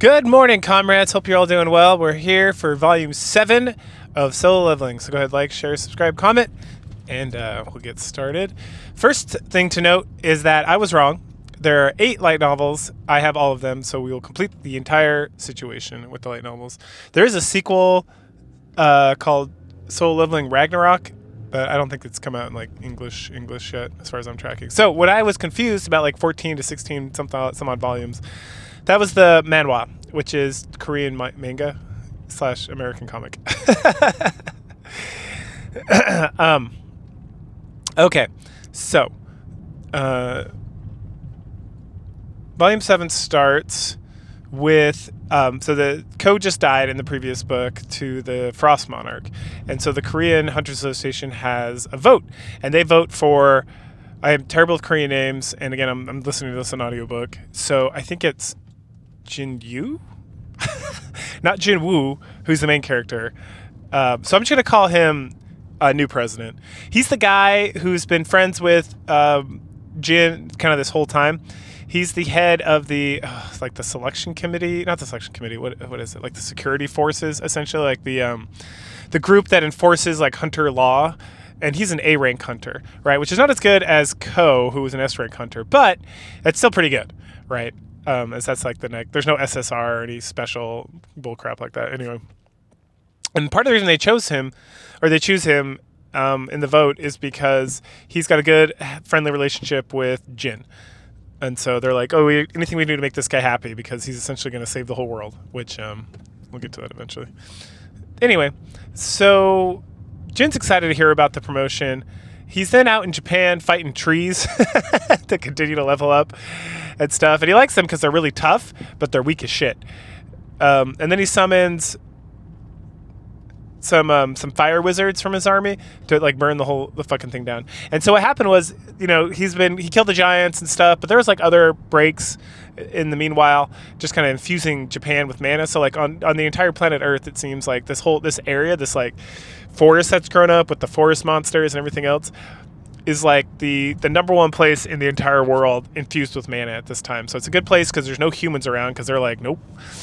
Good morning, comrades. Hope you're all doing well. We're here for volume 7 of Solo Leveling. So go ahead, like, share, subscribe, comment, and we'll get started. First thing to note is that I was wrong. There are 8 light novels. I have all of them, so we will complete the entire situation with the light novels. There is a sequel called Solo Leveling Ragnarok, but I don't think it's come out in like English yet, as far as I'm tracking. So when I was confused about like 14 to 16 some odd volumes, that was the manhwa, which is Korean manga / American comic. Okay, so volume 7 starts with so the code just died in the previous book to the Frost Monarch, and so the Korean Hunters Association has a vote, and they vote for. I am terrible with Korean names, and again, I'm listening to this on audiobook, so I think it's Jin Yu, not Jin Woo, who's the main character. So I'm just gonna call him a new president. He's the guy who's been friends with Jin kind of this whole time. He's the head of the like the selection committee, not the selection committee. What is it? Like the security forces, essentially, like the group that enforces like hunter law. And he's an A rank hunter, right? Which is not as good as Ko, who was an S rank hunter, but it's still pretty good, right? As that's like the next. There's no SSR or any special bullcrap like that. Anyway, and part of the reason they chose him, or they choose him in the vote, is because he's got a good friendly relationship with Jin. And so they're like, oh, anything we do to make this guy happy, because he's essentially going to save the whole world, which we'll get to that eventually. Anyway, so Jin's excited to hear about the promotion. He's then out in Japan fighting trees to continue to level up and stuff. And he likes them because they're really tough, but they're weak as shit. And then he summons some fire wizards from his army to like burn the fucking thing down. And so what happened was, you know, he killed the giants and stuff, but there was like other breaks in the meanwhile, just kind of infusing Japan with mana. So like on the entire planet Earth, it seems like this area, this like forest that's grown up with the forest monsters and everything else, is like the number one place in the entire world infused with mana at this time. So it's a good place because there's no humans around, because they're like, nope.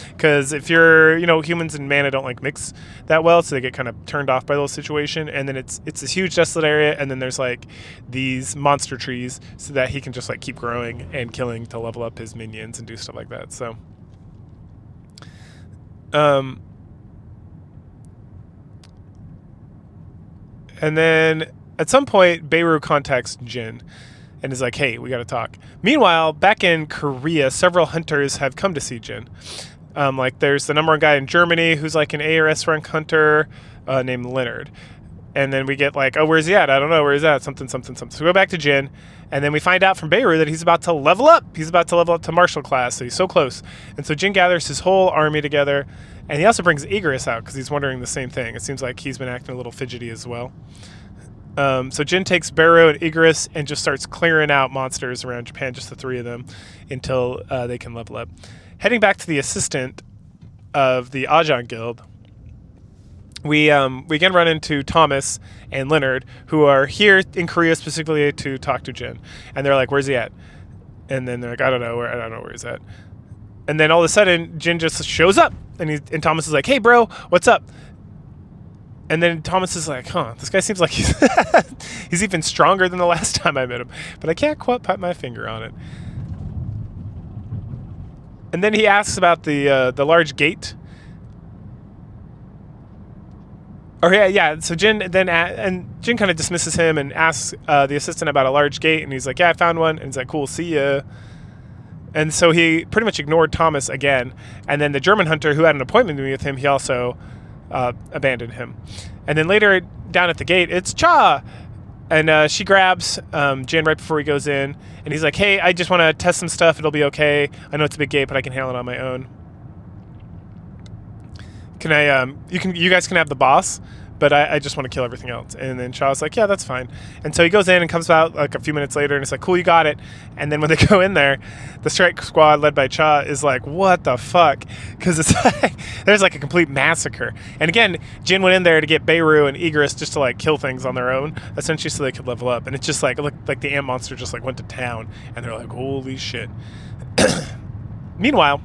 Because if you're, humans and mana don't like mix that well, so they get kind of turned off by the whole situation. And then it's this huge desolate area, and then there's like these monster trees so that he can just like keep growing and killing to level up his minions and do stuff like that. So and then at some point, Beirut contacts Jin and is like, hey, we got to talk. Meanwhile, back in Korea, several hunters have come to see Jin. Like there's the number one guy in Germany who's like an A or S rank hunter named Leonard. And then we get like, oh, where's he at? I don't know. Where he's at? Something. So we go back to Jin, and then we find out from Beirut that he's about to level up. He's about to level up to martial class, so he's so close. And so Jin gathers his whole army together, and he also brings Igris out because he's wondering the same thing. It seems like he's been acting a little fidgety as well. So Jin takes Beru and Igris and just starts clearing out monsters around Japan, just the 3 of them, until they can level up. Heading back to the assistant of the Ajahn Guild, we again run into Thomas and Leonard, who are here in Korea specifically to talk to Jin. And they're like, where's he at? And then they're like, I don't know where he's at. And then all of a sudden, Jin just shows up, and Thomas is like, hey, bro, what's up? And then Thomas is like, this guy seems like he's even stronger than the last time I met him. But I can't quite put my finger on it. And then he asks about the large gate. Or yeah. So Jin Jin kind of dismisses him and asks the assistant about a large gate. And he's like, yeah, I found one. And he's like, cool, see ya. And so he pretty much ignored Thomas again. And then the German hunter who had an appointment with him, he also abandoned him. And then later down at the gate, it's Cha, and she grabs Jin right before he goes in, and he's like, hey, I just want to test some stuff, it'll be okay, I know it's a big gate, but I can handle it on my own. Can I you guys can have the boss, but I just want to kill everything else. And then Cha's like, yeah, that's fine. And so he goes in and comes out like a few minutes later, and it's like, cool, you got it. And then when they go in there, the strike squad led by Cha is like, what the fuck? Because it's like, there's like a complete massacre. And again, Jin went in there to get Beirut and Igris just to like kill things on their own, essentially, so they could level up. And it's just like, it looked like the ant monster just like went to town, and they're like, holy shit. Meanwhile,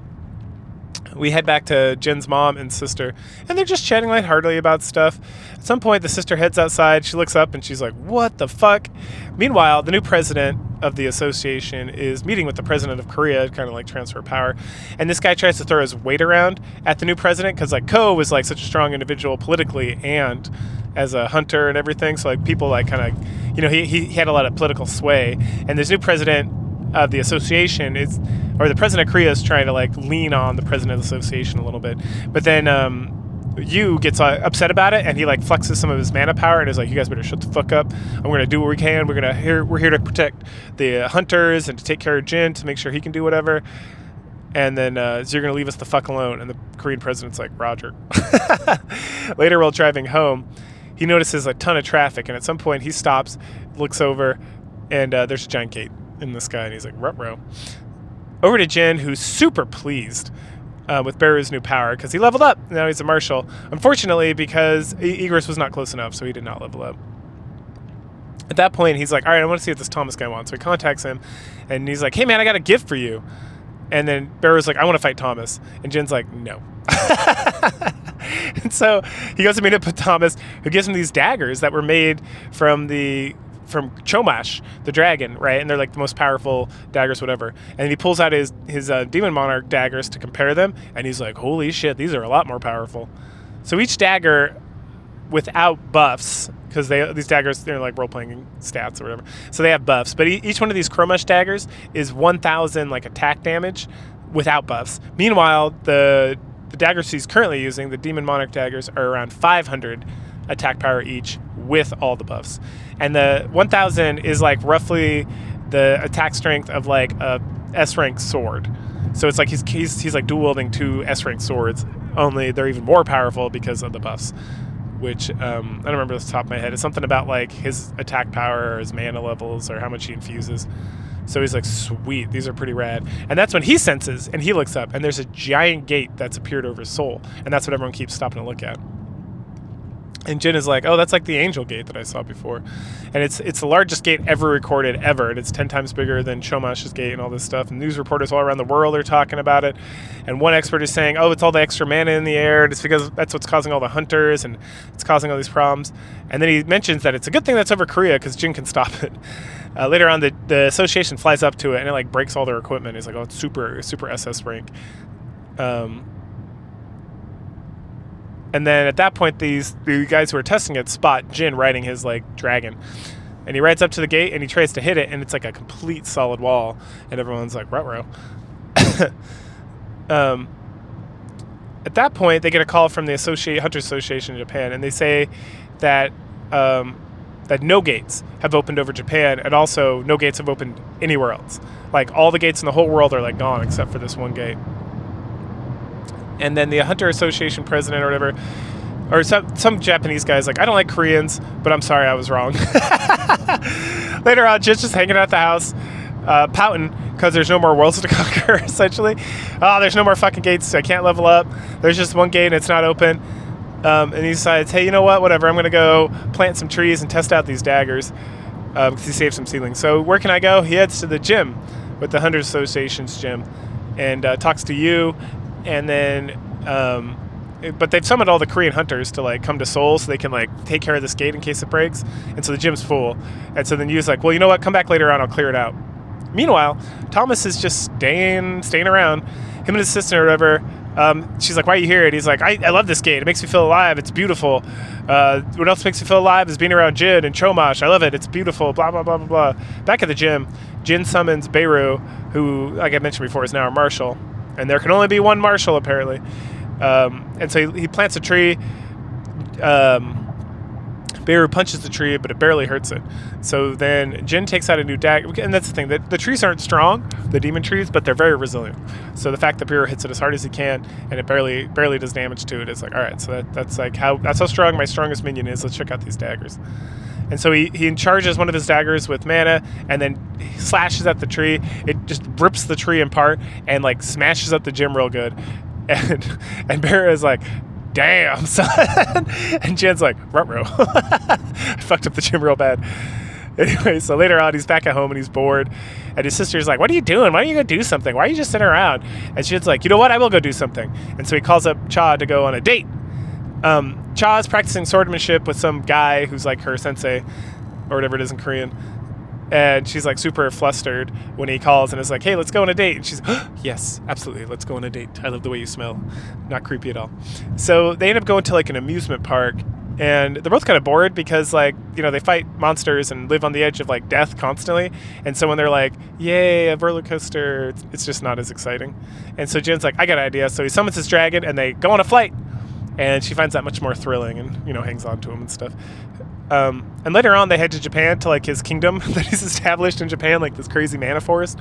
we head back to Jin's mom and sister, and they're just chatting lightheartedly about stuff. At some point, the sister heads outside. She looks up and she's like, "What the fuck?" Meanwhile, the new president of the association is meeting with the president of Korea, kind of like transfer power. And this guy tries to throw his weight around at the new president because like Ko was like such a strong individual politically and as a hunter and everything. So like people like kind of, he had a lot of political sway. And this new president of the association or the president of Korea is trying to like lean on the president of the association a little bit. But then Yu gets upset about it, and he like flexes some of his mana power and is like, "You guys better shut the fuck up. I'm going to do what we can. We're here to protect the hunters and to take care of Jin to make sure he can do whatever." And then so you're going to leave us the fuck alone. And the Korean president's like, "Roger." Later, while driving home, he notices a ton of traffic, and at some point he stops, looks over, and there's a giant gate in the sky, and he's like, "Ruh-roh." Over to Jin, who's super pleased with Beru's new power because he leveled up. Now he's a marshal. Unfortunately, because Igris was not close enough, so he did not level up. At that point, he's like, "All right, I want to see what this Thomas guy wants." So he contacts him, and he's like, "Hey, man, I got a gift for you." And then Beru's like, "I want to fight Thomas." And Jin's like, "No." And so he goes to meet up with Thomas, who gives him these daggers that were made from Chomash, the dragon, right? And they're like the most powerful daggers, whatever. And he pulls out his Demon Monarch daggers to compare them, and he's like, "Holy shit, these are a lot more powerful." So each dagger, without buffs, because these daggers, they're like role-playing stats or whatever, so they have buffs. But each one of these Chromash daggers is 1,000 like attack damage without buffs. Meanwhile, the daggers he's currently using, the Demon Monarch daggers, are around 500 attack power each with all the buffs. And the 1,000 is like roughly the attack strength of like a S-rank sword. So it's like he's like dual wielding 2 S-rank swords, only they're even more powerful because of the buffs. Which I don't remember off the top of my head. It's something about like his attack power or his mana levels or how much he infuses. So he's like, "Sweet, these are pretty rad." And that's when he senses and he looks up, and there's a giant gate that's appeared over his soul, and that's what everyone keeps stopping to look at. And Jin is like, "Oh, that's like the Angel Gate that I saw before." And it's the largest gate ever recorded, ever. And it's 10 times bigger than Chomash's gate and all this stuff. And news reporters all around the world are talking about it. And one expert is saying, "Oh, it's all the extra mana in the air. And it's because that's what's causing all the hunters. And it's causing all these problems." And then he mentions that it's a good thing that's over Korea because Jin can stop it. Later on, the association flies up to it and it like breaks all their equipment. He's like, "Oh, it's super SS rank." And then at that point, the guys who are testing it spot Jin riding his like dragon, and he rides up to the gate and he tries to hit it, and it's like a complete solid wall, and everyone's like, "Ruh-roh." At that point, they get a call from the Hunter Association in Japan, and they say that that no gates have opened over Japan, and also no gates have opened anywhere else. Like all the gates in the whole world are like gone except for this one gate. And then the Hunter Association president or whatever, or some Japanese guy's like, "I don't like Koreans, but I'm sorry, I was wrong." Later on, Jin's just hanging out at the house, pouting because there's no more worlds to conquer, essentially. "Oh, there's no more fucking gates, so I can't level up. There's just one gate and it's not open." And he decides, "Hey, you know what? Whatever, I'm going to go plant some trees and test out these daggers," because he saved some seedlings. So where can I go? He heads to the gym, with the Hunter Association's gym, and talks to Yu. And then, but they've summoned all the Korean hunters to like come to Seoul so they can like take care of this gate in case it breaks. And so the gym's full. And so then Yu's like, "Well, you know what? Come back later on. I'll clear it out." Meanwhile, Thomas is just staying around. Him and his sister or whatever. She's like, "Why are you here?" And he's like, I love this gate. It makes me feel alive. It's beautiful. What else makes me feel alive is being around Jin and Chomash. I love it. It's beautiful. Blah, blah, blah, blah, blah. Back at the gym, Jin summons Beru, who, like I mentioned before, is now a marshal. And there can only be one marshal, apparently. And so he plants a tree. Beru punches the tree, but it barely hurts it. So then Jin takes out a new dagger. And that's the thing. The trees aren't strong, the demon trees, but they're very resilient. So the fact that Beru hits it as hard as he can, and it barely does damage to it, is like, all right, so that's how strong my strongest minion is. Let's check out these daggers. And so he charges one of his daggers with mana, and then he slashes at the tree. It just rips the tree apart and like smashes up the gym real good. And Beru is like, "Damn, son." And Jin's like, "Ruh-roh." I fucked up the gym real bad. Anyway, so later on, he's back at home and he's bored. And his sister's like, what are you doing? Why don't you go do something? Why are you just sitting around? And Jin's like, you know what? I will go do something. And so he calls up Cha to go on a date. Cha's practicing swordsmanship with some guy who's like her sensei, or whatever it is in Korean. And she's like super flustered when he calls and is like, hey, let's go on a date. And she's, yes, absolutely, let's go on a date. I love the way you smell. Not creepy at all. So they end up going to like an amusement park, and they're both kind of bored because, like, you know, they fight monsters and live on the edge of like death constantly. And so when they're like, yay, a roller coaster, it's just not as exciting. And so Jin's like, I got an idea. So he summons his dragon and they go on a flight. And she finds that much more thrilling and, you know, hangs on to him and stuff. And later on, they head to Japan to like his kingdom that he's established in Japan, like this crazy mana forest.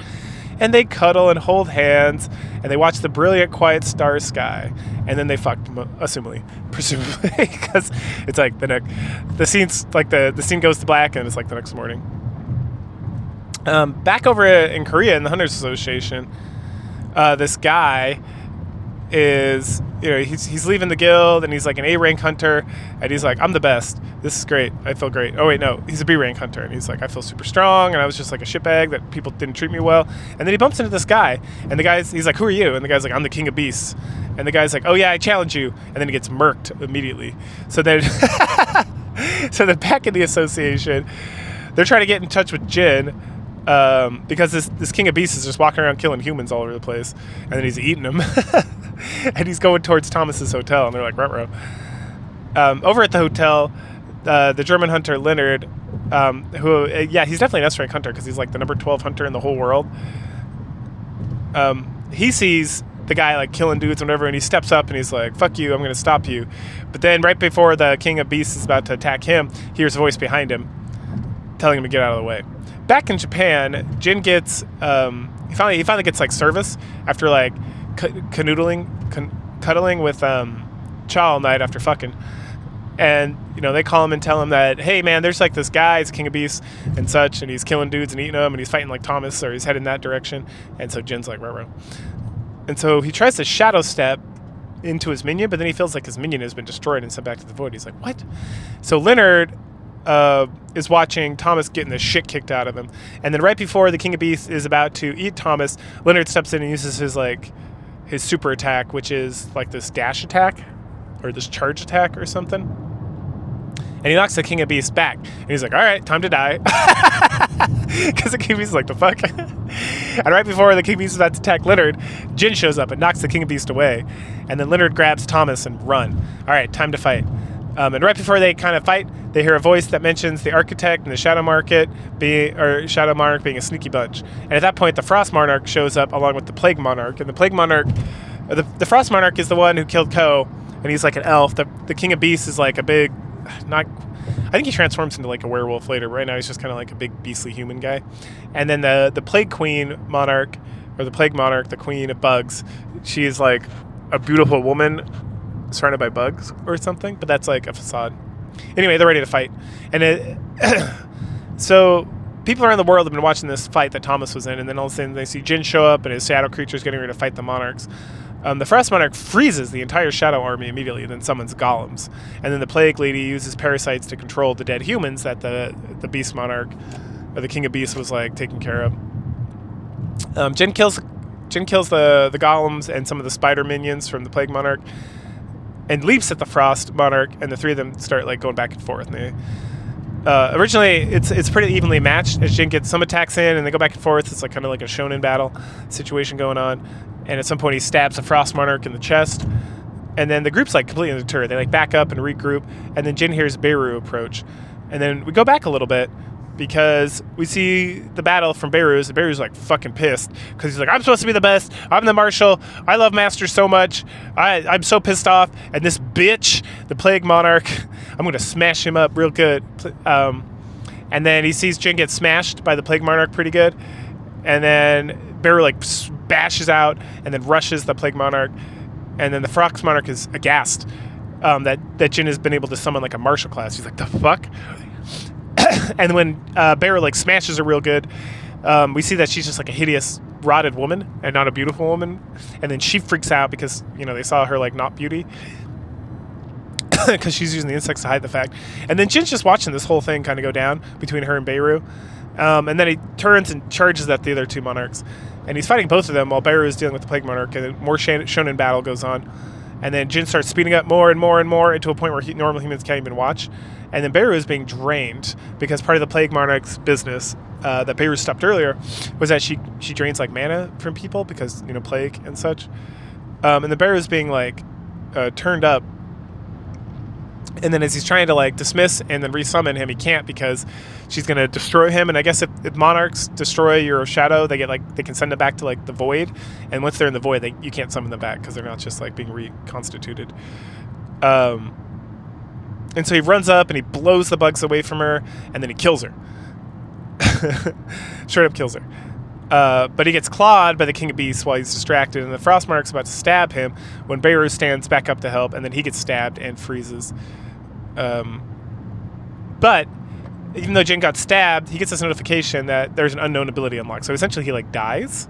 And they cuddle and hold hands, and they watch the brilliant, quiet star sky. And then they fuck, assumably, presumably, because it's like the scene's like the scene goes to black, and it's like the next morning. Back over in Korea in the Hunters Association, this guy is, you know, he's leaving the guild, and he's like an A-rank hunter, and he's like, I'm the best. This is great. I feel great. Oh wait, no, he's a B-rank hunter, and he's like, I feel super strong, and I was just like a shitbag that people didn't treat me well. And then he bumps into this guy, and he's like, who are you? And the guy's like, I'm the king of beasts. And the guy's like, oh yeah, I challenge you. And then he gets murked immediately. So then, back in the association, they're trying to get in touch with Jin, because this king of beasts is just walking around killing humans all over the place, and then he's eating them. And he's going towards Thomas's hotel, and they're like, ruh-roh. Over at the hotel, the German hunter Leonard, who, he's definitely an S-rank hunter because he's like the number 12 hunter in the whole world. He sees the guy like killing dudes and whatever, and he steps up and he's like, fuck you, I'm going to stop you. But then right before the king of beasts is about to attack him, he hears a voice behind him telling him to get out of the way. Back in Japan, Jin gets, he finally gets like service after like cuddling with Cha all night after fucking. And, you know, they call him and tell him that, hey man, there's like this guy, he's king of beasts and such, and he's killing dudes and eating them, and he's fighting like Thomas, or he's heading that direction. And so Jin's like, ruh-roh. And so he tries to shadow step into his minion, but then he feels like his minion has been destroyed and sent back to the void. He's like, what? So Leonard is watching Thomas getting the shit kicked out of him. And then right before the king of beasts is about to eat Thomas, Leonard steps in and uses his super attack, which is like this dash attack or this charge attack or something. And he knocks the king of beasts back. And he's like, all right, time to die. Because the king of beasts is like, the fuck? And right before the king of beasts is about to attack Leonard, Jin shows up and knocks the king of beasts away. And then Leonard grabs Thomas and run. All right, time to fight. And right before they kind of fight, they hear a voice that mentions the Architect and the Shadow Monarch being a sneaky bunch. And at that point, the Frost Monarch shows up along with the Plague Monarch. And the Plague Monarch, the Frost Monarch is the one who killed Ko, and he's like an elf. The King of Beasts is like a big, I think he transforms into like a werewolf later. Right now, he's just kind of like a big beastly human guy. And then the Plague Queen Monarch, or the Plague Monarch, the Queen of Bugs, she is like a beautiful woman surrounded by bugs or something, but that's like a facade. Anyway, they're ready to fight. And so people around the world have been watching this fight that Thomas was in, and then all of a sudden they see Jin show up and his shadow creatures getting ready to fight the monarchs. The Frost Monarch freezes the entire shadow army immediately and then summons golems. And then the Plague Lady uses parasites to control the dead humans that the Beast Monarch, or the King of Beasts, was like taking care of. Jin kills the golems and some of the spider minions from the Plague Monarch, and leaps at the Frost Monarch, and the three of them start like going back and forth. And they, originally, it's pretty evenly matched as Jin gets some attacks in, and they go back and forth. It's like kind of like a shonen battle situation going on. And at some point, he stabs the Frost Monarch in the chest, and then the group's like completely deterred. They like back up and regroup, and then Jin hears Beru approach, and then we go back a little bit because we see the battle from Beru's, and Beru's like fucking pissed because he's like, I'm supposed to be the best. I'm the marshal. I love Master so much. I'm so pissed off. And this bitch, the Plague Monarch, I'm going to smash him up real good. And then he sees Jin get smashed by the Plague Monarch pretty good. And then Beru like bashes out and then rushes the Plague Monarch. And then the Frost Monarch is aghast that Jin has been able to summon like a martial class. He's like, the fuck? And when Beru like smashes her real good, we see that she's just like a hideous rotted woman and not a beautiful woman. And then she freaks out because, you know, they saw her like not beauty. because she's using the insects to hide the fact. And then Jin's just watching this whole thing kind of go down between her and Beirut. And then he turns and charges at the other two monarchs. And he's fighting both of them while Beirut is dealing with the Plague Monarch. And then more shonen battle goes on. And then Jin starts speeding up more and more and more to a point where normal humans can't even watch. And then Beirut is being drained because part of the Plague Monarch's business that Beirut stopped earlier was that she drains like mana from people because, plague and such. And the Beirut is being like turned up. And then as he's trying to like dismiss and then resummon him, he can't because she's going to destroy him. And I guess if monarchs destroy your shadow, they can send it back to like the void. And once they're in the void, you can't summon them back because they're not just like being reconstituted. And so he runs up and he blows the bugs away from her, and then he kills her. Straight up kills her. But he gets clawed by the King of Beasts while he's distracted, and the Frost Monarch's about to stab him when Beirut stands back up to help, and then he gets stabbed and freezes. But even though Jin got stabbed, he gets this notification that there's an unknown ability unlocked. So essentially he like dies.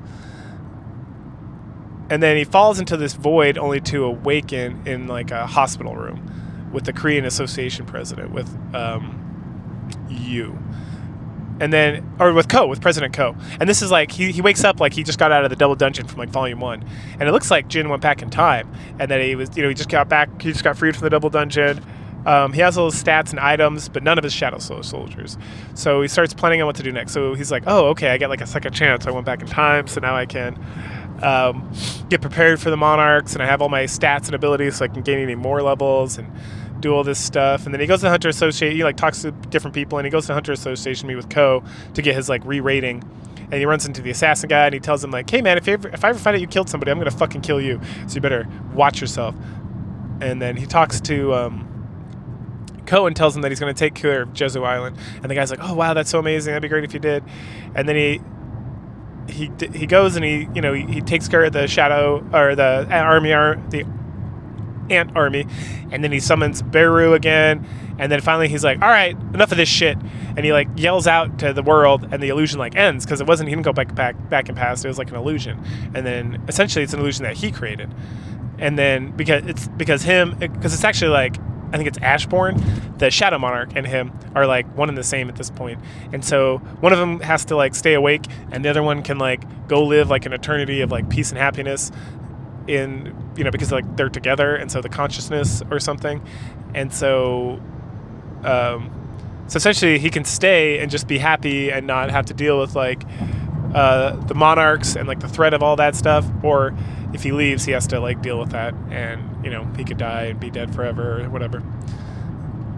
And then he falls into this void only to awaken in like a hospital room with the Korean Association president, with Yu. And then, or with President Ko. And this is like, he wakes up like he just got out of the double dungeon from like volume 1. And it looks like Jin went back in time. And that he was, he just got freed from the double dungeon. He has all his stats and items, but none of his Shadow soldiers. So he starts planning on what to do next. So he's like, oh, okay, I get like a second chance. I went back in time, so now I can get prepared for the Monarchs, and I have all my stats and abilities so I can gain any more levels and do all this stuff. And then he goes to Hunter Association. He like talks to different people, and he goes to Hunter Association to meet with Ko to get his like re-rating. And he runs into the assassin guy, and he tells him like, hey man, if I ever find out you killed somebody, I'm gonna fucking kill you, so you better watch yourself. And then he talks to Ko and tells him that he's going to take care of Jezu Island. And the guy's like, oh wow, that's so amazing, that'd be great if you did. And then he goes and he takes care of the shadow, or the ant army, and then he summons Beirut again. And then finally he's like, all right, enough of this shit. And he like yells out to the world, and the illusion like ends, because he didn't go back and past, it was like an illusion. And then essentially it's an illusion that he created. And then because it's actually like, I think it's Ashbourne, the Shadow Monarch, and him are like one and the same at this point. And so one of them has to like stay awake, and the other one can like go live like an eternity of like peace and happiness because like they're together, and so the consciousness or something. And so essentially he can stay and just be happy and not have to deal with like the Monarchs and like the threat of all that stuff, or if he leaves, he has to like deal with that, and he could die and be dead forever or whatever.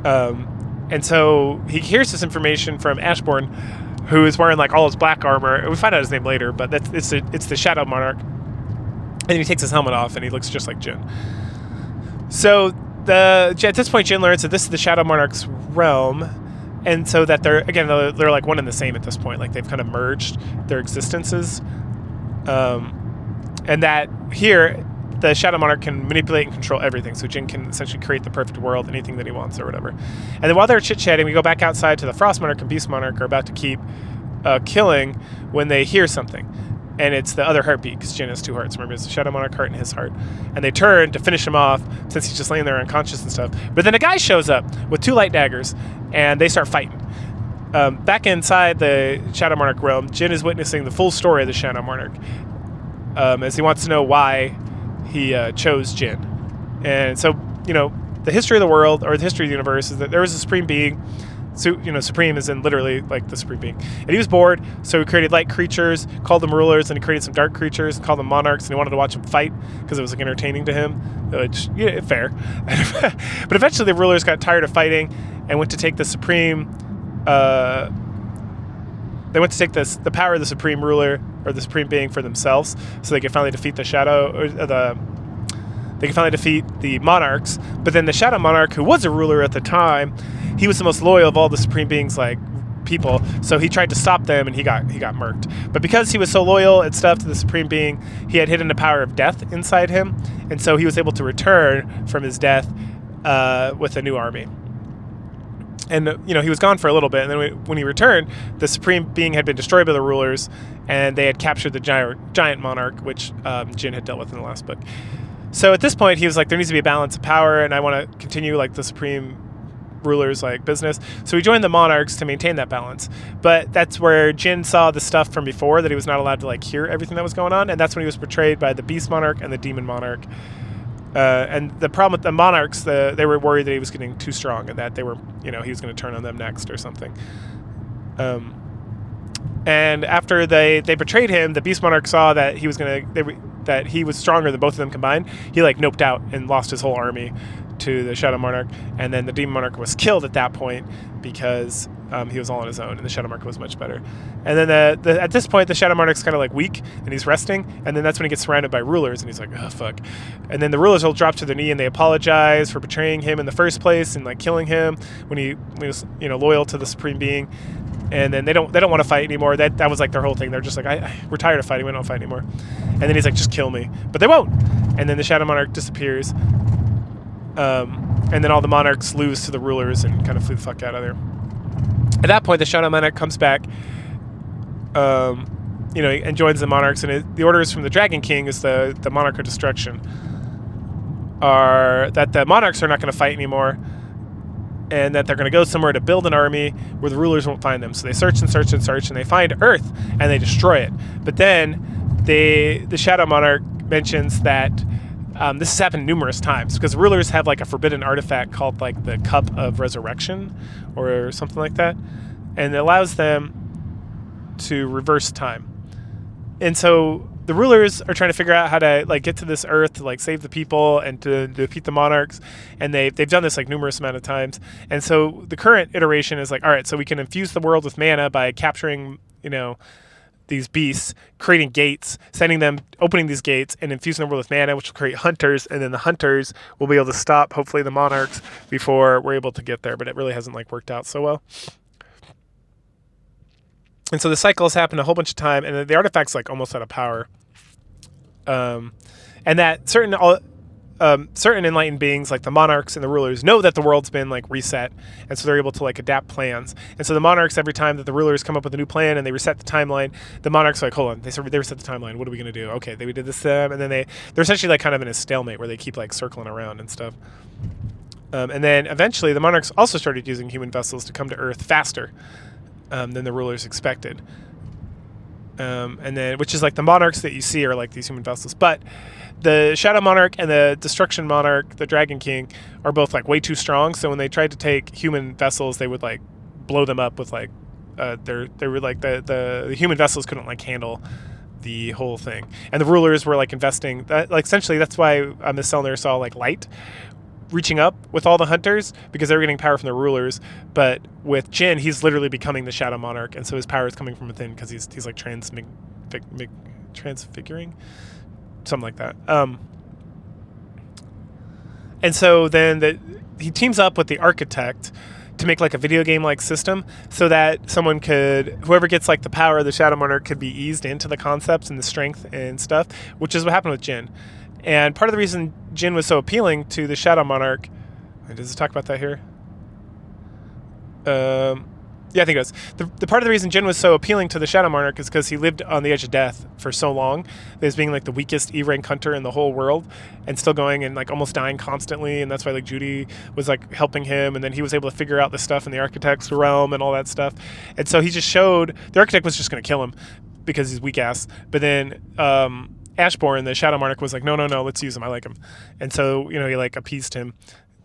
And so he hears this information from Ashbourne, who is wearing like all his black armor. We find out his name later, but it's the Shadow Monarch. And he takes his helmet off, and he looks just like Jin. So at this point, Jin learns that this is the Shadow Monarch's realm, and so that they're like one and the same at this point. Like they've kind of merged their existences. And that here, the Shadow Monarch can manipulate and control everything. So Jin can essentially create the perfect world, anything that he wants or whatever. And then while they're chit-chatting, we go back outside to the Frost Monarch and Beast Monarch are about to keep killing when they hear something. And it's the other heartbeat, because Jin has two hearts. Remember, it's the Shadow Monarch heart and his heart. And they turn to finish him off, since he's just laying there unconscious and stuff. But then a guy shows up with 2 light daggers, and they start fighting. Back inside the Shadow Monarch realm, Jin is witnessing the full story of the Shadow Monarch, as he wants to know why he chose Jin. And so, the history of the world, or the history of the universe, is that there was a supreme being. So, supreme is in literally like the supreme being. And he was bored, so he created light creatures, called them rulers, and he created some dark creatures, called them monarchs, and he wanted to watch them fight because it was like entertaining to him, which, fair. But eventually the rulers got tired of fighting and went to take the supreme, the power of the supreme ruler, or the supreme being, for themselves, so they could finally defeat the shadow, or they could finally defeat the monarchs. But then the Shadow Monarch, who was a ruler at the time, he was the most loyal of all the supreme beings, like people. So he tried to stop them, and he got murked. But because he was so loyal and stuff to the supreme being, he had hidden the power of death inside him, and so he was able to return from his death with a new army. And he was gone for a little bit, and then when he returned, the supreme being had been destroyed by the rulers, and they had captured the giant monarch, which Jin had dealt with in the last book. So at this point, he was like, there needs to be a balance of power, and I want to continue like the supreme ruler's like business. So he joined the monarchs to maintain that balance. But that's where Jin saw the stuff from before that he was not allowed to like hear everything that was going on, and that's when he was betrayed by the beast monarch and the demon monarch. And the problem with the monarchs, they were worried that he was getting too strong and that they were, he was going to turn on them next or something. And after they betrayed him, the beast monarch saw that he was that he was stronger than both of them combined. He like noped out and lost his whole army to the Shadow Monarch, and then the Demon Monarch was killed at that point because he was all on his own, and the Shadow Monarch was much better. And then at this point, the Shadow Monarch's kind of like weak, and he's resting, and then that's when he gets surrounded by rulers, and he's like, oh, fuck. And then the rulers will drop to their knee, and they apologize for betraying him in the first place and like killing him when he was loyal to the Supreme Being. And then they don't want to fight anymore. That was like their whole thing. They're just like, we're tired of fighting. We don't fight anymore. And then he's like, just kill me. But they won't. And then the Shadow Monarch disappears. And then all the monarchs lose to the rulers and kind of flee the fuck out of there. At that point, the Shadow Monarch comes back, and joins the monarchs. And the orders from the Dragon King is the Monarch of Destruction are that the monarchs are not going to fight anymore, and that they're going to go somewhere to build an army where the rulers won't find them. So they search and search and search, and they find Earth, and they destroy it. But then the Shadow Monarch mentions that this has happened numerous times because rulers have like a forbidden artifact called like the Cup of Resurrection or something like that, and it allows them to reverse time. And so the rulers are trying to figure out how to like get to this Earth to like save the people and to defeat the monarchs, and they've done this like numerous amount of times. And so the current iteration is like, all right, so we can infuse the world with mana by capturing these beasts, creating gates, opening these gates, and infusing the world with mana, which will create hunters, and then the hunters will be able to stop, hopefully, the monarchs before we're able to get there. But it really hasn't like worked out so well. And so the cycle has happened a whole bunch of time, and the artifact's like almost out of power. And that certain enlightened beings, like the monarchs and the rulers, know that the world's been like reset, and so they're able to like adapt plans. And so the monarchs, every time that the rulers come up with a new plan and they reset the timeline, the monarchs are like, hold on, they reset the timeline. What are we gonna do? Okay, we did this to them, and then they're essentially like kind of in a stalemate where they keep like circling around and stuff. And then eventually the monarchs also started using human vessels to come to Earth faster than the rulers expected. And then, which is like the monarchs that you see are like these human vessels, but the Shadow Monarch and the Destruction Monarch, the Dragon King, are both like way too strong. So when they tried to take human vessels, they would like blow them up with like they were like the human vessels couldn't like handle the whole thing, and the rulers were like investing that, like essentially that's why Miss Selner saw like light reaching up with all the hunters because they were getting power from the rulers. But with Jin, he's literally becoming the Shadow Monarch, and so his power is coming from within because he's like transfiguring, something like that. And so then he teams up with the architect to make like a video game like system so that whoever gets like the power of the Shadow Monarch could be eased into the concepts and the strength and stuff, which is what happened with Jin. And part of the reason Jin was so appealing to the Shadow Monarch, does it talk about that here? Yeah, I think it does. The part of the reason Jin was so appealing to the Shadow Monarch is because he lived on the edge of death for so long, as being like the weakest E-rank hunter in the whole world, and still going and like almost dying constantly, and that's why like Judy was like helping him, and then he was able to figure out the stuff in the Architect's realm and all that stuff. And so he just showed the Architect was just going to kill him because he's weak ass, but then Ashborn, the Shadow Monarch, was like, no, let's use him. I like him. And so, he like appeased him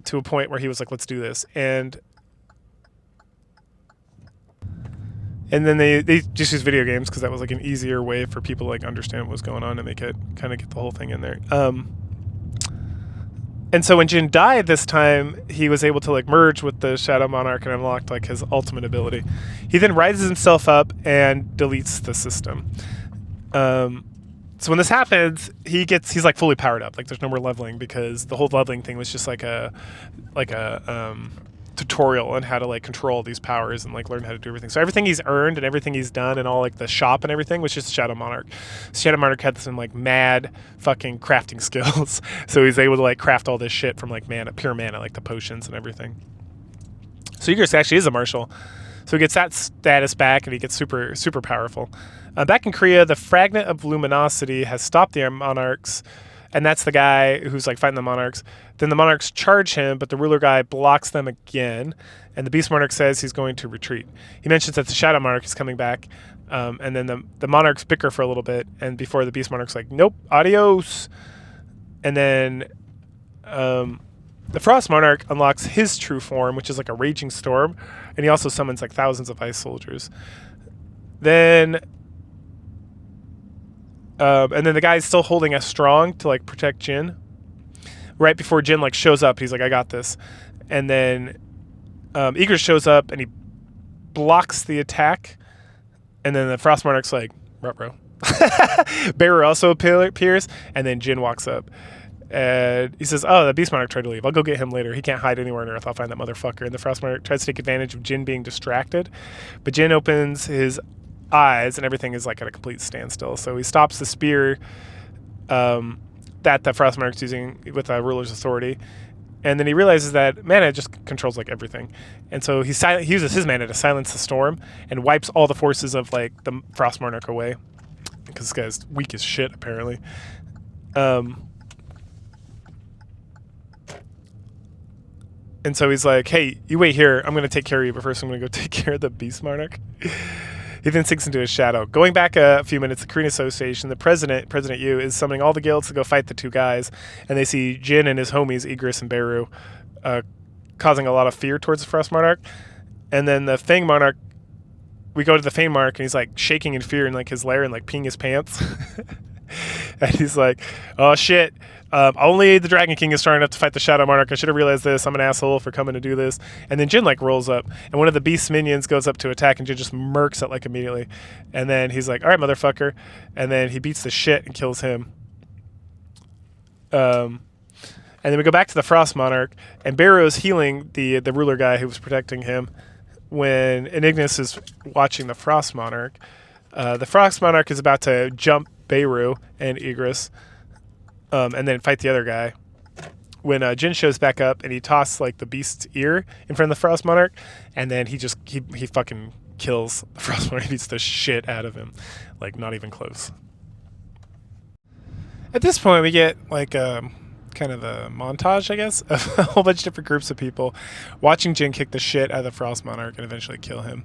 to a point where he was like, let's do this. And then they just use video games because that was like an easier way for people to like understand what was going on, and they could kind of get the whole thing in there. And so when Jin died this time, he was able to like merge with the Shadow Monarch and unlocked like his ultimate ability. He then rises himself up and deletes the system. So when this happens, he's like fully powered up. Like there's no more leveling because the whole leveling thing was just like a tutorial on how to like control these powers and like learn how to do everything. So everything he's earned and everything he's done and all like the shop and everything was just Shadow Monarch. Shadow Monarch had some like mad fucking crafting skills. So he's able to like craft all this shit from like pure mana, like the potions and everything. So Ygritte actually is a marshal. So he gets that status back and he gets super, super powerful. Back in Korea, the Fragment of Luminosity has stopped the monarchs and that's the guy who's like fighting the monarchs. Then the monarchs charge him, but the ruler guy blocks them again, and the beast monarch says he's going to retreat. He mentions that the shadow monarch is coming back, and then the monarchs bicker for a little bit, and before the beast monarch's like, nope, adios. And then the frost monarch unlocks his true form, which is like a raging storm, and he also summons like thousands of ice soldiers. Then and then the guy's still holding us strong to like protect Jin. Right before Jin like shows up, he's like, I got this. And then Ygritte shows up and he blocks the attack. And then the Frost Monarch's like, ruh-roh. Beru also appears, and then Jin walks up. And he says, oh, the Beast Monarch tried to leave. I'll go get him later. He can't hide anywhere on Earth. I'll find that motherfucker. And the Frost Monarch tries to take advantage of Jin being distracted. But Jin opens his eyes, and everything is like at a complete standstill. So he stops the spear that the Frost Monarch's using with the ruler's authority. And then he realizes that mana just controls like everything. And so he uses his mana to silence the storm and wipes all the forces of like the Frost Monarch away. Because this guy's weak as shit, apparently. And so he's like, hey, you wait here. I'm going to take care of you, but first I'm going to go take care of the Beast Monarch. He then sinks into his shadow. Going back a few minutes, the Korean Association, the President Yu, is summoning all the guilds to go fight the two guys. And they see Jin and his homies, Ygritte and Beru, causing a lot of fear towards the Frost Monarch. And then the Fang Monarch, we go to the Fang Monarch, and he's like shaking in fear in like his lair and like peeing his pants. And he's like, oh shit. Only the Dragon King is strong enough to fight the Shadow Monarch. I should have realized this. I'm an asshole for coming to do this. And then Jin like rolls up, and one of the Beast's minions goes up to attack, and Jin just murks it like immediately. And then he's like, all right, motherfucker. And then he beats the shit and kills him. And then we go back to the Frost Monarch, and Beru is healing the ruler guy who was protecting him when Ignis is watching the Frost Monarch. The Frost Monarch is about to jump Beru and Ygritte, and then fight the other guy. When Jin shows back up, and he tosses like the beast's ear in front of the Frost Monarch, and then he fucking kills the Frost Monarch. He beats the shit out of him, like not even close. At this point, we get like kind of a montage, I guess, of a whole bunch of different groups of people watching Jin kick the shit out of the Frost Monarch and eventually kill him.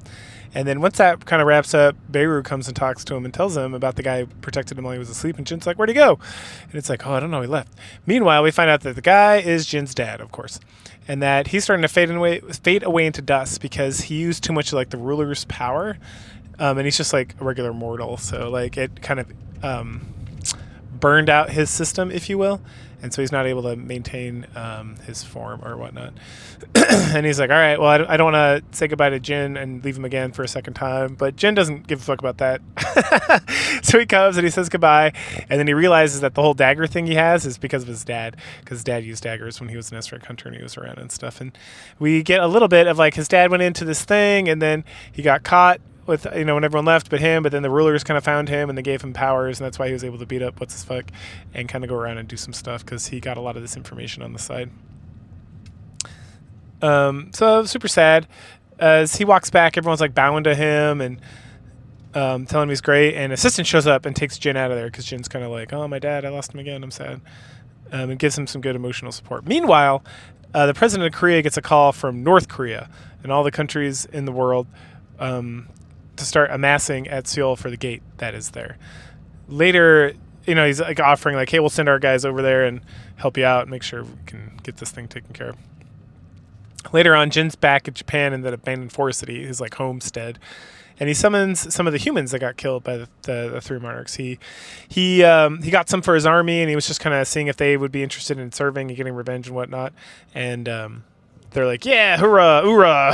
And then once that kind of wraps up, Beru comes and talks to him and tells him about the guy who protected him while he was asleep. And Jin's like, where'd he go? And it's like, oh, I don't know, he left. Meanwhile, we find out that the guy is Jin's dad, of course, and that he's starting to fade away into dust because he used too much of like the ruler's power, and he's just like a regular mortal. So like it kind of burned out his system, if you will. And so he's not able to maintain his form or whatnot. And he's like, all right, well, I don't want to say goodbye to Jin and leave him again for a second time. But Jin doesn't give a fuck about that. So he comes and he says goodbye. And then he realizes that the whole dagger thing he has is because of his dad. Because his dad used daggers when he was an Estrak hunter and he was around and stuff. And we get a little bit of like his dad went into this thing and then he got caught with, you know, when everyone left but him, but then the rulers kind of found him and they gave him powers, and that's why he was able to beat up what's his fuck and kind of go around and do some stuff because he got a lot of this information on the side. So super sad. As he walks back, everyone's like bowing to him and telling him he's great, and assistant shows up and takes Jin out of there because Jin's kind of like, oh, my dad, I lost him again, I'm sad, and gives him some good emotional support. Meanwhile, the president of Korea gets a call from North Korea and all the countries in the world to start amassing at Seoul for the gate that is there. Later, you know, he's like offering like, hey, we'll send our guys over there and help you out and make sure we can get this thing taken care of. Later on, Jin's back at Japan in that abandoned forest city, his like homestead, and he summons some of the humans that got killed by the three monarchs. He got some for his army, and he was just kind of seeing if they would be interested in serving and getting revenge and whatnot. And they're like, yeah, hurrah, hoorah.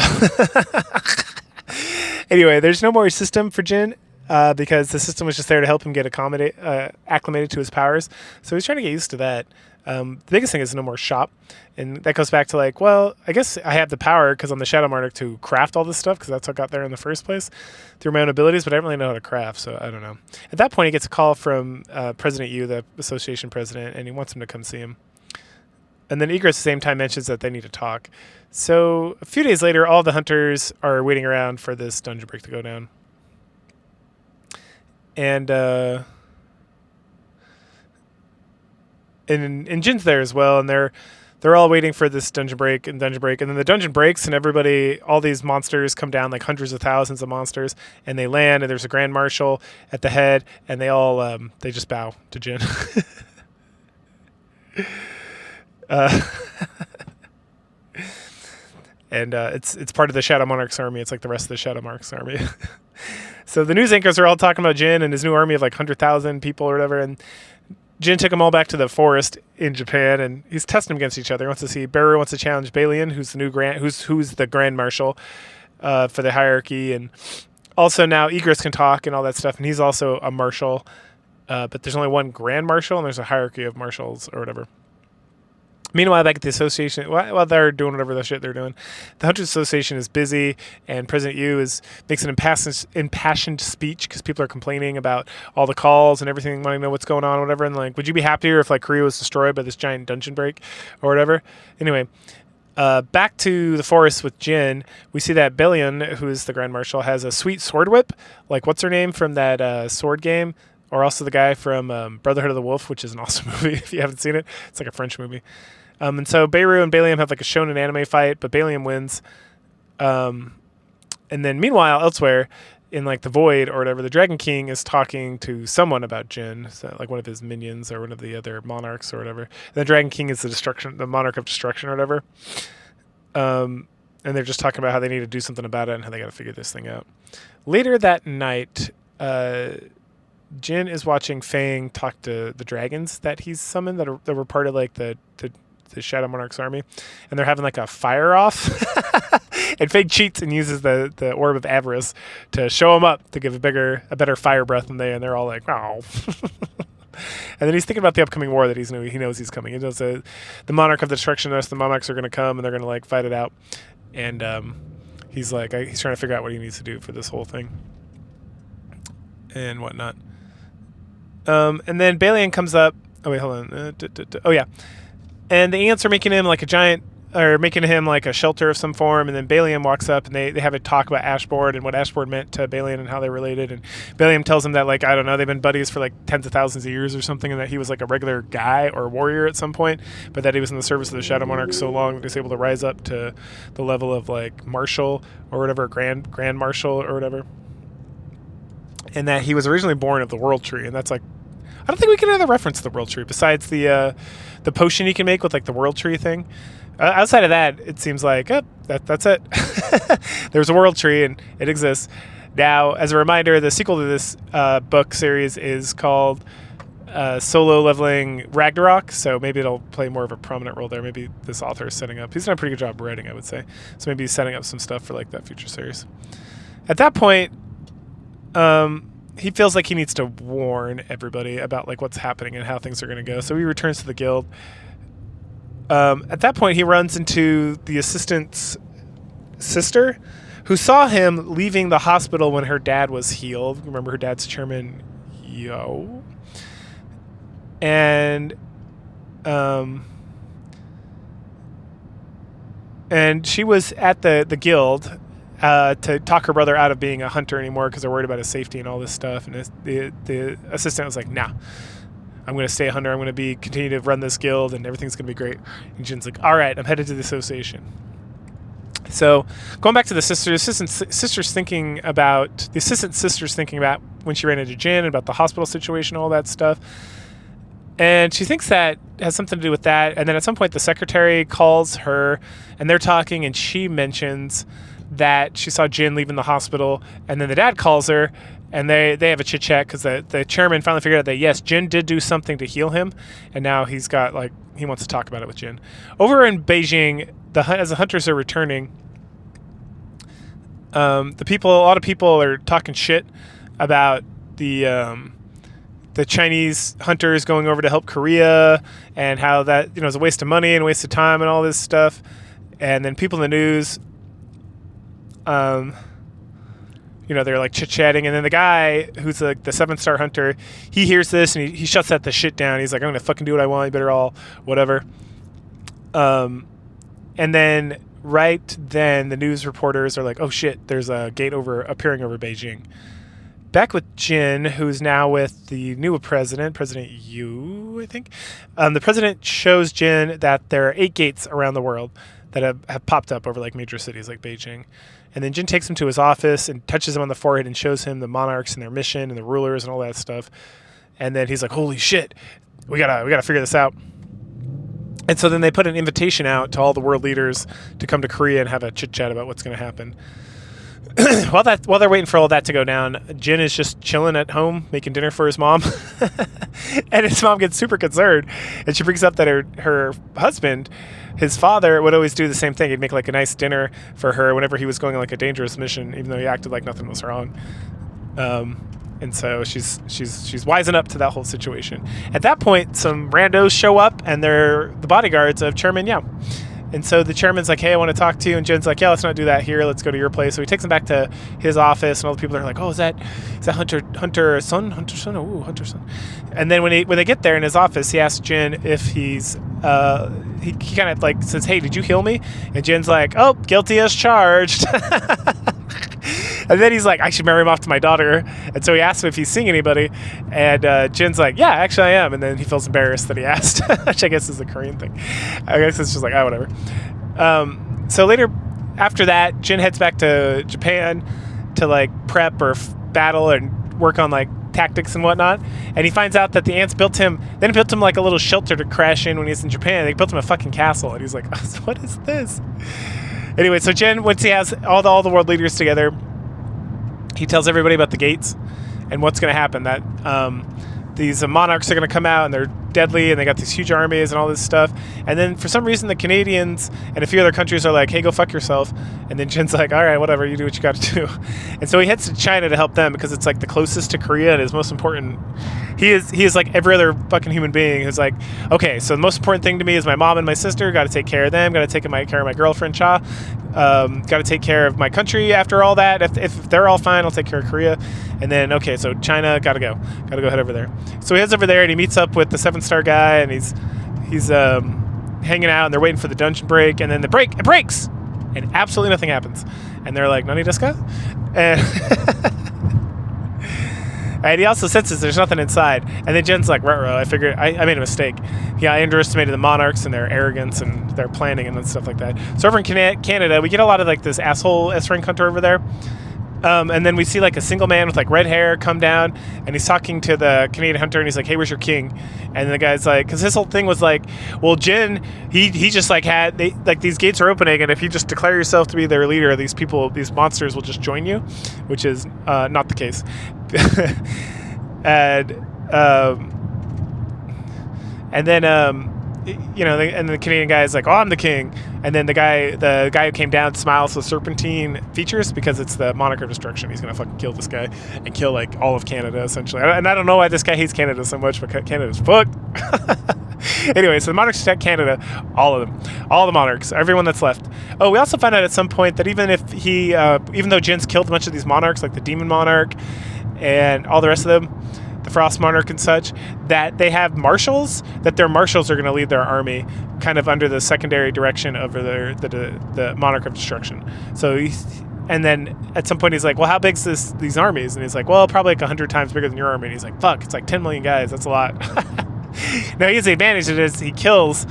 Anyway, there's no more system for Jin because the system was just there to help him get acclimated to his powers. So he's trying to get used to that. The biggest thing is no more shop. And that goes back to like, well, I guess I have the power because I'm the Shadow Monarch to craft all this stuff because that's what got there in the first place through my own abilities, but I don't really know how to craft, so I don't know. At that point, he gets a call from President Yu, the association president, and he wants him to come see him. And then Ygritte at the same time mentions that they need to talk. So a few days later, all the hunters are waiting around for this dungeon break to go down. And and Jin's there as well, and they're all waiting for this dungeon break, and then the dungeon breaks, and all these monsters come down, like hundreds of thousands of monsters, and they land, and there's a grand marshal at the head, and they all they just bow to Jin. And it's part of the Shadow Monarch's army. It's like the rest of the Shadow Monarch's army. So the news anchors are all talking about Jin and his new army of like 100,000 people or whatever, and Jin took them all back to the forest in Japan, and he's testing them against each other. He wants to see Beru wants to challenge Balian, who's the Grand Marshal for the hierarchy, and also now Igris can talk and all that stuff, and he's also a marshal, but there's only one Grand Marshal, and there's a hierarchy of marshals or whatever. Meanwhile, back at the association, while they're doing whatever the shit they're doing, the Hunters Association is busy, and President Yu makes an impassioned speech because people are complaining about all the calls and everything, wanting to know what's going on, or whatever. And like, would you be happier if like Korea was destroyed by this giant dungeon break, or whatever? Anyway, back to the forest with Jin, we see that Balian, who is the Grand Marshal, has a sweet sword whip. Like, what's her name from that sword game? Or also the guy from Brotherhood of the Wolf, which is an awesome movie if you haven't seen it. It's like a French movie. And so Beru and Balian have like a shonen anime fight, but Balian wins. And then meanwhile, elsewhere in like the Void or whatever, the Dragon King is talking to someone about Jin, so like one of his minions or one of the other monarchs or whatever. And the Dragon King is the monarch of destruction or whatever. And they're just talking about how they need to do something about it and how they got to figure this thing out. Later that night, Jin is watching Fang talk to the dragons that he's summoned that were part of like the Shadow Monarch's army, and they're having like a fire off. And Fang cheats and uses the Orb of Avarice to show him up to give a better fire breath than they, and they're all like, oh. And then he's thinking about the upcoming war that he knows he's coming. He knows the Monarch of the Destruction, the rest of the monarchs are going to come, and they're going to like fight it out. And he's trying to figure out what he needs to do for this whole thing and whatnot. And then Balian comes up. Oh wait, hold on. Oh yeah. And the ants are making him like a shelter of some form, and then Balian walks up and they have a talk about Ashboard and what Ashboard meant to Balian and how they're related, and Balian tells him that like, I don't know, they've been buddies for like tens of thousands of years or something, and that he was like a regular guy or warrior at some point, but that he was in the service of the Shadow Monarch so long that he was able to rise up to the level of like Marshal or whatever, Grand Marshal or whatever, and that he was originally born of the World Tree, and that's like, I don't think we can have a reference to the World Tree besides the potion you can make with like the World Tree thing. Outside of that, it seems like that's it. There's a World Tree and it exists. Now, as a reminder, the sequel to this book series is called Solo Leveling Ragnarok, so maybe it'll play more of a prominent role there. Maybe this author is setting up. He's done a pretty good job writing, I would say. So maybe he's setting up some stuff for like that future series. At that point, he feels like he needs to warn everybody about like what's happening and how things are going to go. So he returns to the guild. At that point, he runs into the assistant's sister, who saw him leaving the hospital when her dad was healed. Remember, her dad's Chairman Yo. And she was at the guild to talk her brother out of being a hunter anymore because they're worried about his safety and all this stuff. And the assistant was like, nah, I'm going to stay a hunter. I'm going to continue to run this guild and everything's going to be great. And Jin's like, all right, I'm headed to the association. So going back to the assistant sister's thinking about when she ran into Jin, about the hospital situation, all that stuff. And she thinks that has something to do with that. And then at some point the secretary calls her and they're talking, and she mentions that she saw Jin leaving the hospital, and then the dad calls her and they have a chit chat because the chairman finally figured out that yes, Jin did do something to heal him, and now he wants to talk about it with Jin. Over in Beijing, as the hunters are returning, a lot of people are talking shit about the Chinese hunters going over to help Korea, and how that is a waste of money and a waste of time and all this stuff. And then people in the news, they're like chit-chatting, and then the guy who's like the 7-star hunter, he hears this and he shuts that the shit down. He's like, I'm gonna fucking do what I want, you better all whatever. And then right then the news reporters are like, oh shit, there's a gate appearing over Beijing. Back with Jin, who's now with the new President Yu. 2, I think. The president shows Jin that there are 8 gates around the world that have popped up over like major cities like Beijing. And then Jin takes him to his office and touches him on the forehead and shows him the monarchs and their mission and the rulers and all that stuff. And then he's like, holy shit, we gotta figure this out. And so then they put an invitation out to all the world leaders to come to Korea and have a chit chat about what's going to happen. While they're waiting for all that to go down, Jin is just chilling at home making dinner for his mom, and his mom gets super concerned, and she brings up that her husband, his father, would always do the same thing. He'd make like a nice dinner for her whenever he was going on like a dangerous mission, even though he acted like nothing was wrong. And so she's wising up to that whole situation. At that point, some randos show up, and they're the bodyguards of Chairman Yao. And so the chairman's like, hey, I want to talk to you. And Jin's like, yeah, let's not do that here. Let's go to your place. So he takes him back to his office, and all the people are like, oh, is that Hunter Sun? Ooh, Hunter Sun. And then when they get there in his office, he asks Jin if he's he kind of like says, hey, did you heal me? And Jin's like, oh, guilty as charged. And then he's like, I should marry him off to my daughter. And so he asks him if he's seeing anybody. And Jin's like, yeah, actually I am. And then he feels embarrassed that he asked, which I guess is a Korean thing. I guess it's just like, oh, whatever. So later, after that, Jin heads back to Japan to like prep or battle and work on like tactics and whatnot. And he finds out that the ants built him like a little shelter to crash in when he's in Japan. They built him a fucking castle. And he's like, what is this? Anyway, so Jin, once he has all the world leaders together, he tells everybody about the gates and what's going to happen, that these monarchs are going to come out and they're deadly and they got these huge armies and all this stuff. And then for some reason the Canadians and a few other countries are like, hey, go fuck yourself. And then Jin's like, all right, whatever, you do what you got to do. And so he heads to China to help them because it's like the closest to Korea and is most important. He is like every other fucking human being who's like, okay, so the most important thing to me is my mom and my sister. Got to take care of them. Got to take care of my girlfriend Cha. Got to take care of my country after all that. If they're all fine, I'll take care of Korea. And then, okay, so China, gotta go head over there. So he heads over there and he meets up with the 7-star guy, and he's hanging out, and they're waiting for the dungeon break, and then it breaks, and absolutely nothing happens. And they're like, Nani desu ka? And he also senses there's nothing inside. And then Jin's like, ruh-roh, I figured I made a mistake. Yeah, I underestimated the monarchs and their arrogance and their planning and stuff like that. So over in Canada, we get a lot of like this asshole S-rank hunter over there. And then we see like a single man with like red hair come down, and he's talking to the Canadian hunter, and he's like, hey, where's your king? And the guy's like, because his whole thing was like, well, Jin, he just like these gates are opening, and if you just declare yourself to be their leader, these monsters will just join you, which is not the case. And then and the Canadian guy is like, oh, I'm the king. And then the guy who came down smiles with serpentine features because it's the monarch of destruction. He's gonna fucking kill this guy and kill like all of Canada essentially. And I don't know why this guy hates Canada so much, but Canada's fucked. Anyway, so the monarchs attack Canada, all of them, all the monarchs, everyone that's left. Oh, we also found out at some point that even though Jin's killed a bunch of these monarchs, like the demon monarch and all the rest of them, the Frost Monarch and such, that they have marshals, that their marshals are going to lead their army kind of under the secondary direction of the Monarch of Destruction. So and then at some point he's like, well, how big's these armies? And he's like, well, probably like 100 times bigger than your army. And he's like, fuck, it's like 10 million guys. That's a lot. Now he has the advantage that as he kills,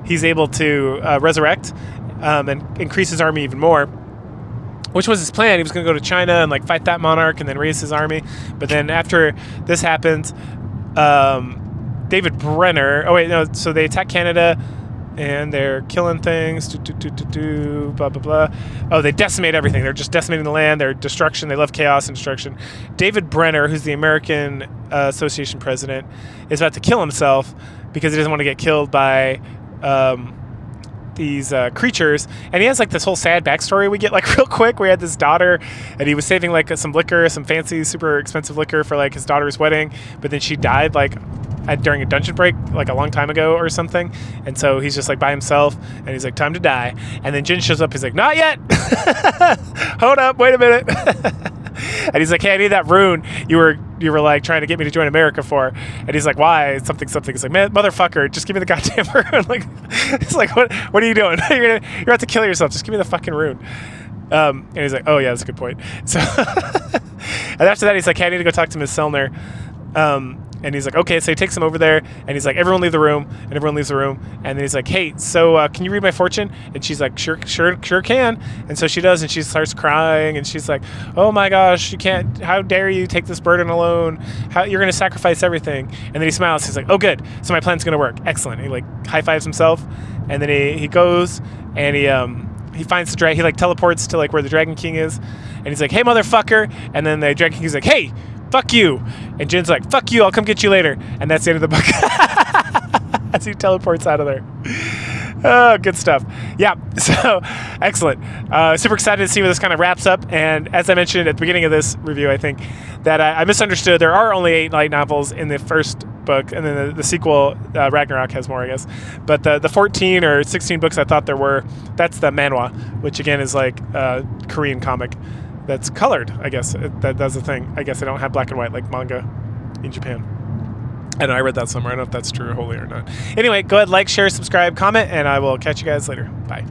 he's able to resurrect and increase his army even more. Which was his plan. He was going to go to China and like fight that monarch and then raise his army. But then after this happens, David Brenner. Oh wait, no. So they attack Canada, and they're killing things. Blah blah blah. Oh, they decimate everything. They're just decimating the land. They're destruction. They love chaos and destruction. David Brenner, who's the American Association president, is about to kill himself because he doesn't want to get killed by these creatures. And he has like this whole sad backstory we get like real quick, where he had this daughter and he was saving like some liquor, some fancy super expensive liquor for like his daughter's wedding, but then she died like during a dungeon break like a long time ago or something. And so he's just like by himself and he's like, time to die. And then Jin shows up. He's like, not yet. Hold up, wait a minute. And he's like, hey, I need that rune you were like trying to get me to join America for. And he's like, why? Something. He's like, man, motherfucker, just give me the goddamn rune. Like, it's like, what are you doing? You're about to kill yourself. Just give me the fucking rune. And he's like, oh yeah, that's a good point. So, and after that, he's like, hey, I need to go talk to Miss Selner. And he's like, okay. So he takes him over there, and he's like, everyone leave the room, and everyone leaves the room. And then he's like, hey, so can you read my fortune? And she's like, sure can. And so she does, and she starts crying, and she's like, oh my gosh, you can't. How dare you take this burden alone? How you're gonna sacrifice everything? And then he smiles. He's like, oh good. So my plan's gonna work. Excellent. He like high fives himself, and then he goes and he finds the dragon. He like teleports to like where the Dragon King is, and he's like, hey motherfucker. And then the Dragon King's like, hey, fuck you. And Jin's like, fuck you, I'll come get you later. And that's the end of the book. As he teleports out of there. Oh, good stuff. Yeah, so excellent. Super excited to see where this kind of wraps up. And as I mentioned at the beginning of this review, I think that I misunderstood. There are only 8 light novels in the first book, and then the sequel, Ragnarok, has more, I guess. But the 14 or 16 books I thought there were, that's the manhwa, which again is like a Korean comic that's colored, I guess. That's the thing. I guess they don't have black and white like manga in Japan. I know I read that somewhere. I don't know if that's true wholly or not. Anyway, go ahead, like, share, subscribe, comment, and I will catch you guys later. Bye.